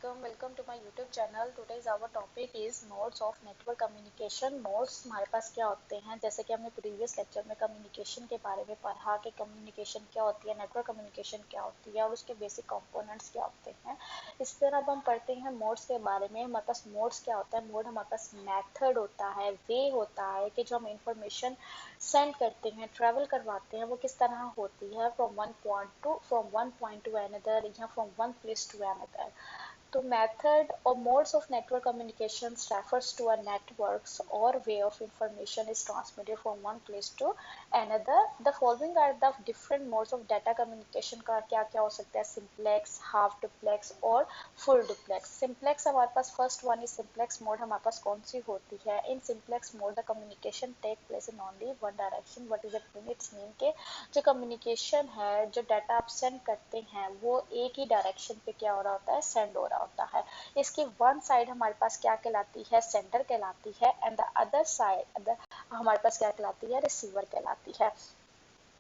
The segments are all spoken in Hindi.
welcome to my YouTube channel. Today's our topic is modes of network communication. Modes हमारे पास क्या होते हैं, जैसे कि हमने प्रीवियस लेक्चर में कम्युनिकेशन के बारे में पढ़ा कि कम्युनिकेशन क्या होती है, नेटवर्क कम्युनिकेशन क्या होती है और उसके बेसिक कंपोनेंट्स क्या होते हैं। इस तरह अब हम पढ़ते हैं मोड्स के बारे में। हमारे पास मोड्स क्या होता है, मोड हमारे पास मेथड होता है, वे होता है कि जो हम इंफॉर्मेशन सेंड करते हैं, ट्रैवल करवाते हैं, वो किस तरह होती है from one point to another या from one place to another. तो method or modes of network communications refers to a networks or way of information is transmitted from one place to another. The following are the different modes of data communication का क्या क्या हो सकता है, सिंप्लेक्स, हाफ डुप्लेक्स और फुल डुप्लेक्स। सिंप्लेक्स हमारे पास first one is simplex mode हमारे पास कौन सी होती है। In simplex mode the communication take place in only one direction. What is it mean? It's mean के जो कम्युनिकेशन है, जो डाटा आप सेंड करते हैं, वो एक ही डायरेक्शन पे क्या हो रहा होता है, सेंड हो रहा होता है। इसकी वन साइड हमारे पास क्या कहलाती है, सेंडर कहलाती है, एंड द अदर साइड हमारे पास क्या कहलाती है, रिसीवर कहलाती है।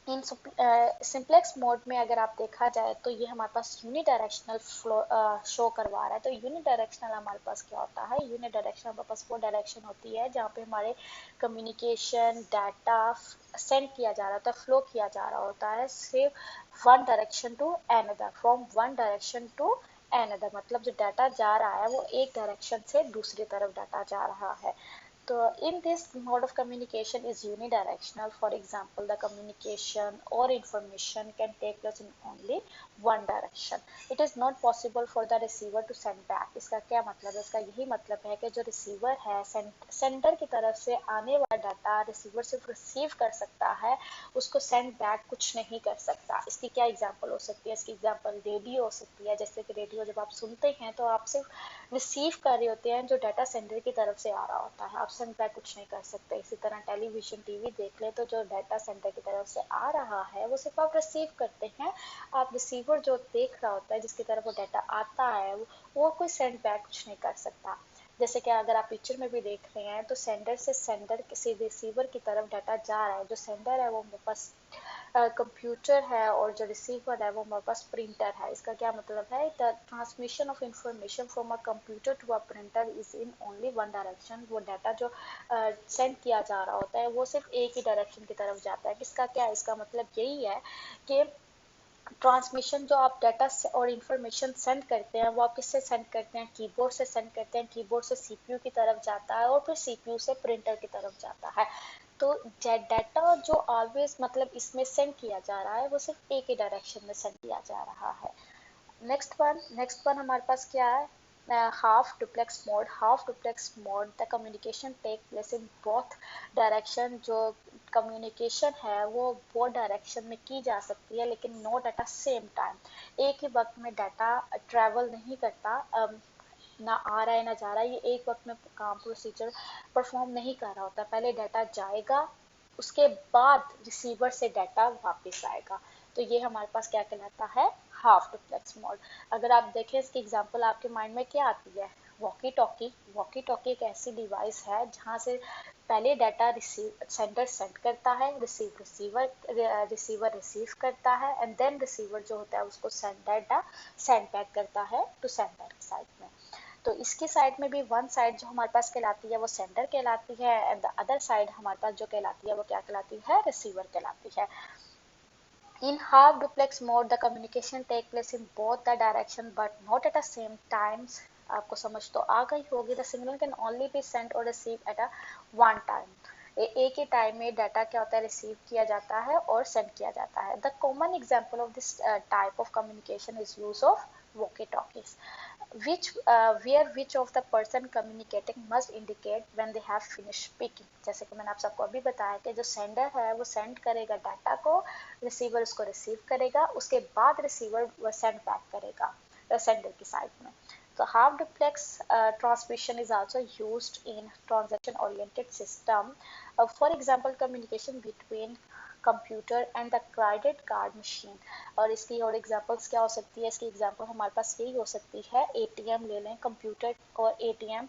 इन सिंप्लेक्स मोड में अगर आप देखा जाए तो ये हमारे पास यूनिडायरेक्शनल फ्लो शो करवा रहा है। तो यूनिडायरेक्शनल हमारे पास क्या होता है, यूनिडायरेक्शनल हमारे पास वो डायरेक्शन होती है जहाँ पे हमारे कम्युनिकेशन डाटा सेंड किया जा रहा होता है, फ्लो किया जा रहा होता है सिर्फ one direction to another, from one direction to another. मतलब जो डाटा जा रहा है वो एक डायरेक्शन से दूसरी तरफ डाटा जा रहा है। So in this mode of communication is unidirectional. For example, the communication or information can take place in only one direction. It is not possible for the receiver to send back. इसका क्या मतलब है? इसका यही मतलब है कि जो रिसीवर है, सेंडर की तरफ से आने वाला डाटा रिसीवर सिर्फ रिसीव कर सकता है, उसको सेंड बैक कुछ नहीं कर सकता। इसकी क्या एग्जांपल हो सकती है? इसकी एग्जांपल रेडियो हो सकती है। जैसे कि रेडियो जब आप सुनते हैं तो आप सिर्फ रिसीव कर रहे होते हैं जो डाटा सेंडर की तरफ से आ रहा होता है, आप सेंड बैक कुछ नहीं कर सकते। इसी तरह टेलीविजन टीवी देख ले तो जो डाटा सेंटर की तरफ से आ रहा है वो सिर्फ आप रिसीव करते हैं। आप रिसीवर जो देख रहा होता है, जिसकी तरफ वो डाटा आता है, वो कोई सेंड बैक कुछ नहीं कर सकता। जैसे कि अगर आप पिक्चर में भी देख रहे हैं तो सेंडर से रिसीवर की तरफ डाटा जा रहा है। जो सेंडर है वो मेरे पास कंप्यूटर है और जो रिसीवर है वो हमारे पास प्रिंटर है। इसका क्या मतलब है, the transmission of information from a computer to a printer is in only one direction. वो डाटा जो सेंड किया जा रहा होता है वो सिर्फ एक ही डायरेक्शन की तरफ जाता है। किसका क्या है, इसका मतलब यही है कि ट्रांसमिशन जो आप डाटा से और इंफॉर्मेशन सेंड करते हैं वो आप किससे सेंड करते हैं, कीबोर्ड से सेंड करते हैं। कीबोर्ड से सीपीयू की तरफ जाता है और फिर सीपीयू से प्रिंटर की तरफ जाता है। तो डाटा जो ऑलवेज मतलब इसमें सेंड किया जा रहा है वो सिर्फ एक ही डायरेक्शन में सेंड किया जा रहा है। नेक्स्ट वन हमारे पास क्या है, half duplex mode. Half duplex mode the communication take place in both direction। जो कम्युनिकेशन है वो डायरेक्शन में की जा सकती है, लेकिन not at a same time. एक ही वक्त में डाटा ट्रैवल नहीं करता, ना आ रहा है ना जा रहा है, ये एक वक्त में काम प्रोसीजर परफॉर्म नहीं कर रहा होता। पहले डाटा जाएगा, उसके बाद रिसीवर से डाटा वापस आएगा। तो ये हमारे पास क्या कहलाता है, हाफ डुप्लेक्स मोड। अगर आप देखें इसकी एग्जांपल आपके माइंड में क्या आती है, वॉकी टॉकी। वॉकी टॉकी एक ऐसी डिवाइस है जहाँ से पहले डाटा सेंडर सेंड करता है, रिसीवर रिसीव करता है, एंड देन रिसीवर जो होता है उसको डाटा सेंड बैक करता है टू सेंडर की साइड में। तो इसकी साइड में भी वन साइड जो हमारे पास कहलाती है वो सेंडर कहलाती है, एंड द अदर साइड हमारे पास जो कहलाती है वो क्या कहलाती है, रिसीवर कहलाती है। In half duplex mode, the communication take place in both the direction but not at the same times। आपको समझ तो आ गई होगी। The signal can only be sent or received at a one time। एक ही टाइम में डाटा क्या होता है, रिसीव किया जाता है और सेंड किया जाता है। The common example of this type of communication is use of walkie talkies, which which of the person communicating must indicate when they have finished speaking। जैसे कि मैंने आप सबको अभी बताया कि जो सेंडर है वो सेंड करेगा डाटा को, रिसीवर उसको रिसीव करेगा, उसके बाद रिसीवर वो सेंड बैक करेगा सेंडर की साइड में। तो half duplex transmission is also used in transaction oriented system. For example communication between computer and the credit card machine. और इसकी और एग्जांपल्स क्या हो सकती है, इसकी एग्जांपल हमारे पास यही हो सकती है, एटीएम ले लें, कंप्यूटर और एटीएम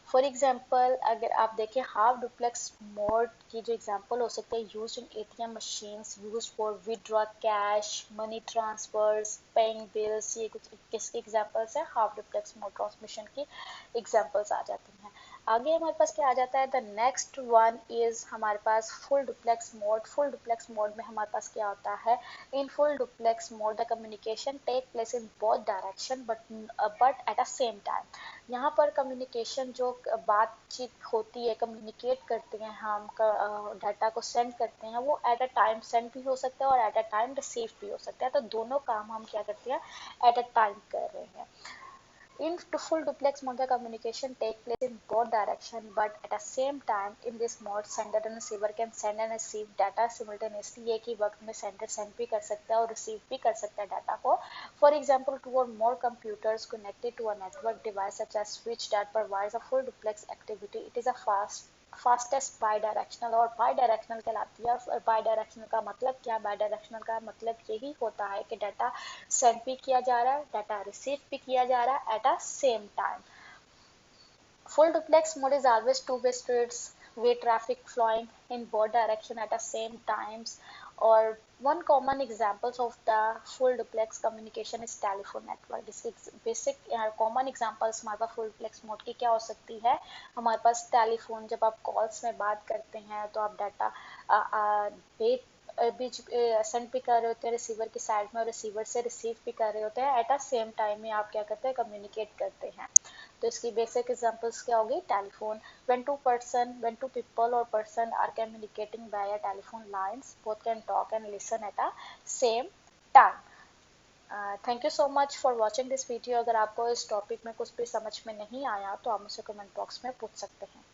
फॉर एग्जाम्पल अगर आप देखें हाफ डुप्लेक्स मोड की जो एग्जांपल हो सकते हैं, used in ATM machines, used for withdraw cash, money transfers, paying bills, ये कुछ किसके एग्जांपल्स है, हाफ डुप्लेक्स मोड ट्रांसमिशन की एग्जांपल्स आ जाती हैं। आगे हमारे पास क्या आ जाता है, द नेक्स्ट वन इज हमारे पास full duplex mode. Full duplex mode में हमारे पास क्या होता है, in full duplex mode the communication take place in both direction but at a same time. यहाँ पर कम्युनिकेशन जो बातचीत होती है, कम्युनिकेट करते हैं हम, डाटा को सेंड करते हैं, वो एट अ टाइम सेंड भी हो सकता है और एट अ टाइम रिसीव भी हो सकता है। तो दोनों काम हम क्या करते हैं, एट अ टाइम कर रहे हैं। In full duplex mode, the communication take place in both direction, but at the same time, in this mode, sender and receiver can send and receive data simultaneously. एक ही वक्त में sender send भी कर सकता है और receive भी कर सकता है डाटा को. For example, two or more computers connected to a network device such as switch that provides a full duplex activity. It is a fastest by directional और बाई डायरेक्शनल कहलाती है। और बाई डायरेक्शनल का मतलब क्या, बाई डायरेक्शनल का मतलब यही होता है कि डाटा सेंड भी किया जा रहा है, डाटा रिसीव भी किया जा रहा है eight a same time. Full duplex mode is always two-way streets, way traffic flowing in both direction at the same times. Or one common examples of the full duplex communication is telephone network. इसकी बेसिक कॉमन एग्जांपल्स हमारे पास फुल डुप्लेक्स मोड की क्या हो सकती है, हमारे पास टेलीफोन, जब आप कॉल्स में बात करते हैं तो आप डाटा बीच सेंड भी कर रहे होते हैं रिसीवर की साइड में और रिसीवर से रिसीव भी कर रहे होते हैं, एट अ सेम टाइम में आप क्या करते हैं, कम्युनिकेट करते हैं। तो इसकी बेसिक एग्जांपल्स क्या होगी, telephone, when two people or person are communicating via telephone lines, both can talk and listen at a same time. Thank you so much for watching this video. अगर आपको इस टॉपिक में कुछ भी समझ में नहीं आया तो आप मुझसे कमेंट बॉक्स में पूछ सकते हैं।